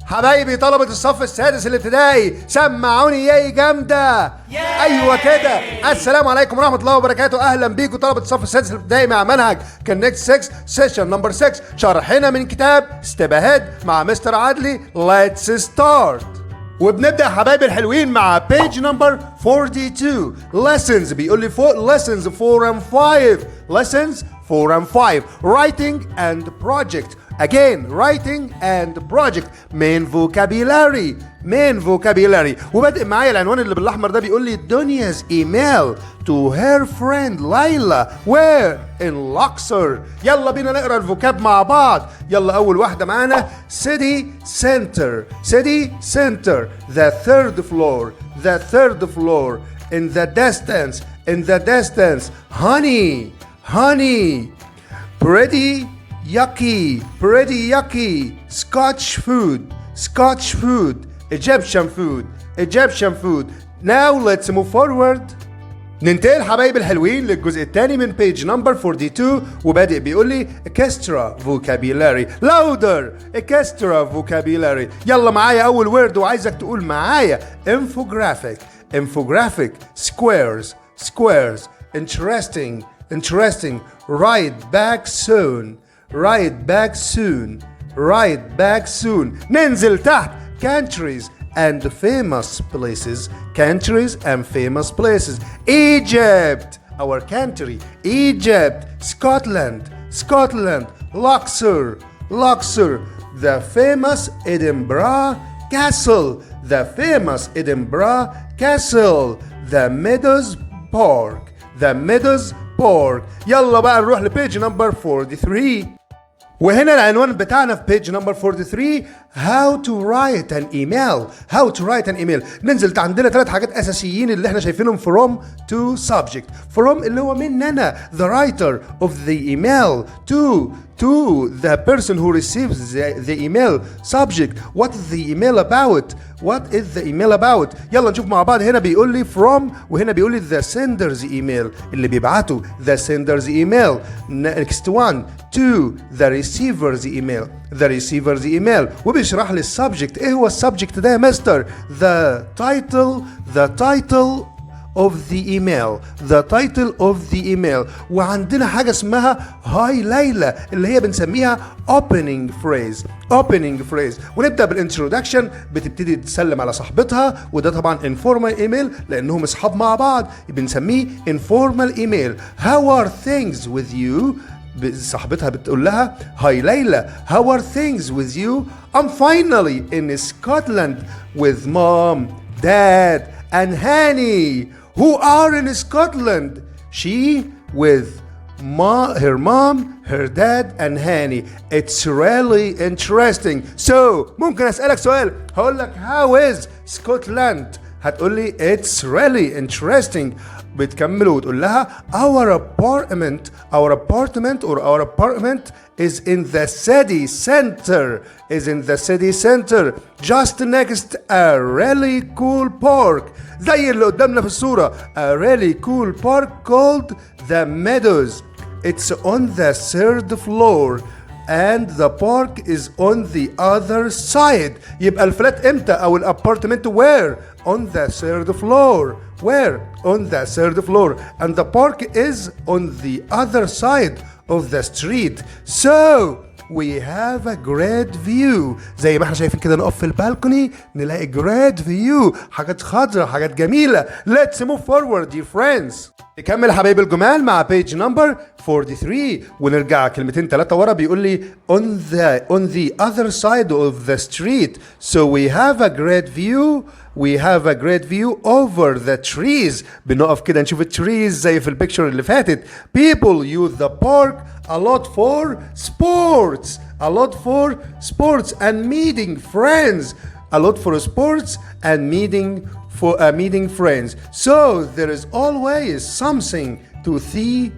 حبايبي طلبة الصف السادس الابتدائي، سمعوني ياي جامدة. ايوه كده. السلام عليكم ورحمة الله وبركاته. اهلا بيكم طلبة الصف السادس الابتدائي مع منهج كونكت 6 سيشن نمبر 6، شرحنا من كتاب ستيب اهيد مع مستر عدلي. ليتس ستارت. وبنبدأ يا حبايبي الحلوين مع بيج نمبر 42. lessons بيقول لي فوق lessons 4 and 5. lessons 4 and 5. writing and project. Again, writing and project. main vocabulary. وبدأ معايا العنوان اللي بالأحمر ده بيقول لي دنيا's email to her friend ليلى where in Luxor. يلا بينا نقرأ الفوكاب مع بعض. يلا أول واحدة معانا city center. the third floor. in the distance honey. pretty yucky. Scotch food. Egyptian food. Now let's move forward. ننتقل حبايب الحلوين للجزء الثاني من page number 42 وبادئ بيقول لي extra vocabulary. louder. extra vocabulary. يلا معايا أول word وعايزك تقول معايا infographic. squares. interesting. Right back soon. ننزل تحت countries and famous places. Egypt, our country. Egypt. Scotland. Luxor. The famous Edinburgh Castle. The Meadows Park. يلا بقى نروح لبيج نمبر 43. وهنا العنوان بتاعنا في بيج نمبر 43 how to write an email. ننزل عندنا 3 حاجات اساسيين اللي احنا شايفينهم from to subject. from اللي هو مننا the writer of the email to the person who receives the email. subject what is the email about. يلا نشوف مع بعض. هنا بيقول لي from وهنا بيقول لي the sender's email اللي بيبعته the sender's email. next one to the receiver's email وبيشرح لي السبجكت. ايه هو السبجكت ده يا مستر؟ the title of the email. وعندنا حاجة اسمها هاي ليلى اللي هي بنسميها opening phrase. ونبدأ بالانترودكشن. بتبتدي تسلم على صاحبتها وده طبعا informal email لأنهم اصحاب مع بعض بنسميه informal email. how are things with you. صاحبتها بتقول لها هاي ليلى how are things with you. I'm finally in Scotland with mom, dad and Hanny. Who are in Scotland? She with her mom, her dad and Hanny. It's really interesting. So ممكن أسألك سؤال. هقول لك how is Scotland. هتقول لي it's really interesting. بتكمل وتقول لها our apartment is in the city center just next a really cool park. زي اللي قدامنا في الصورة a really cool park called the Meadows. It's on the 3rd floor and the park is on the other side. يبقى الفلات امتى او الابارتمنت where on the 3rd floor. on the 3rd floor and the park is on the other side of the street. So we have a great view. زي ما احنا شايفين كده نقف في البالكوني نلاقي great view. حاجات خضراء حاجات جميلة. Let's move forward dear friends. نكمل حبايب الجمال مع page number 43 ونرجع كلمتين 3 ورا. بيقول لي on the other side of the street. So we have a great view over the trees. بنقف كده نشوف التريز زي في البيكتشر اللي فاتت. People use the park a lot for sports and meeting friends. meeting friends. So there is always something to see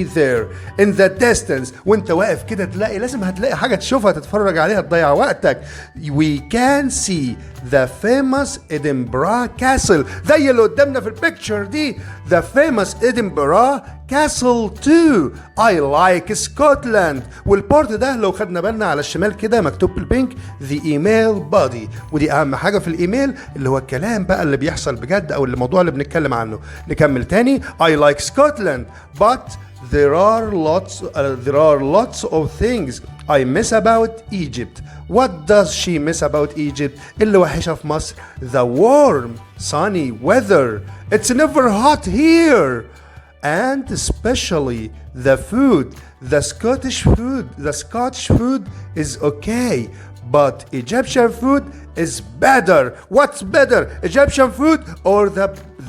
there in the distance. وانت واقف كده لازم هتلاقي حاجة تشوفها تتفرج عليها تضيع وقتك. We can see the famous Edinburgh Castle. زي اللي قدامنا في البيكتشر دي. The famous Edinburgh castle too. I like Scotland. والبارت ده لو خدنا بالنا على الشمال كده مكتوب بالبينك the email body، ودي أهم حاجة في الإيميل اللي هو الكلام بقى اللي بيحصل بجد أو الموضوع اللي بنتكلم عنه. نكمل تاني. I like Scotland but there are lots of things I miss about Egypt. What does she miss about Egypt? اللي وحشة في مصر the warm sunny weather. It's never hot here. And especially the food. The Scottish food is okay, but Egyptian food is better. What's better, Egyptian food or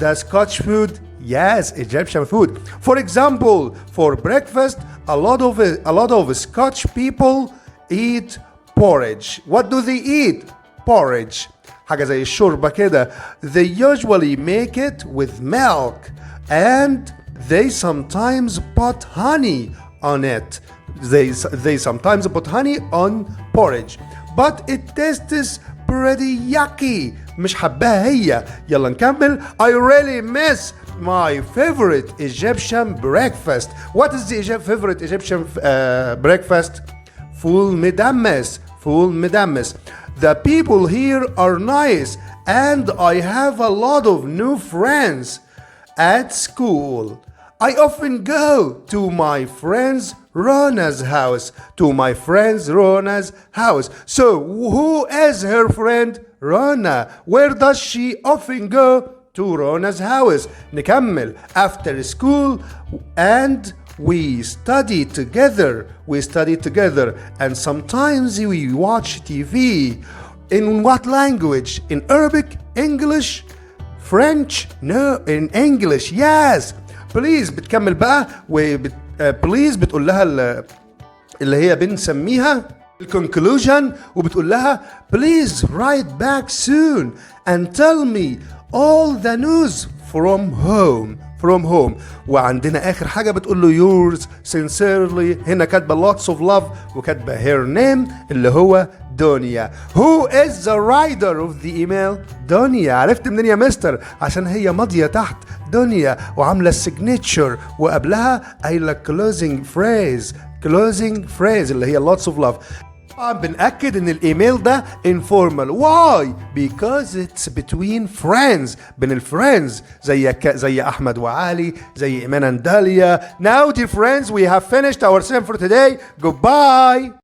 the Scottish food? Yes, Egyptian food. For example, for breakfast, a lot of Scottish people eat porridge. What do they eat? Porridge. حاجة زي الشوربة كده. They usually make it with milk and they sometimes put honey on it. They sometimes put honey on porridge. But it tastes pretty yucky. مش حباها هي. يلا نكمل. I really miss my favorite Egyptian breakfast. What is the favorite Egyptian breakfast? فول مدمس. فول مدمس. The people here are nice and I have a lot of new friends at school. I often go to my friend's Rona's house. So who is her friend Rona? Where does she often go? To Rona's house. نكمل. After school and we study together and sometimes we watch TV. In what language? In Arabic? English? French? No, in English. Yes. Please بتكمل بقى please بتقول لها اللي هي بنسميها الكونكلوجن وبتقول لها please write back soon and tell me all the news from home. وعندنا آخر حاجة بتقول له yours sincerely. هنا كاتبة lots of love وكاتبة her name اللي هو دنيا. Who is the writer of the email? دنيا. عرفت منين يا مستر؟ عشان هي ماضية تحت دنيا وعاملة السيجنتشر وقبلها قايلة closing phrase اللي هي lots of love. طبعا بنأكد ان الايميل ده informal. Why? Because it's between friends. بين الفريندز زي احمد وعلي, زي ايمان and Dalia. Now dear friends, we have finished our lesson for today. Goodbye.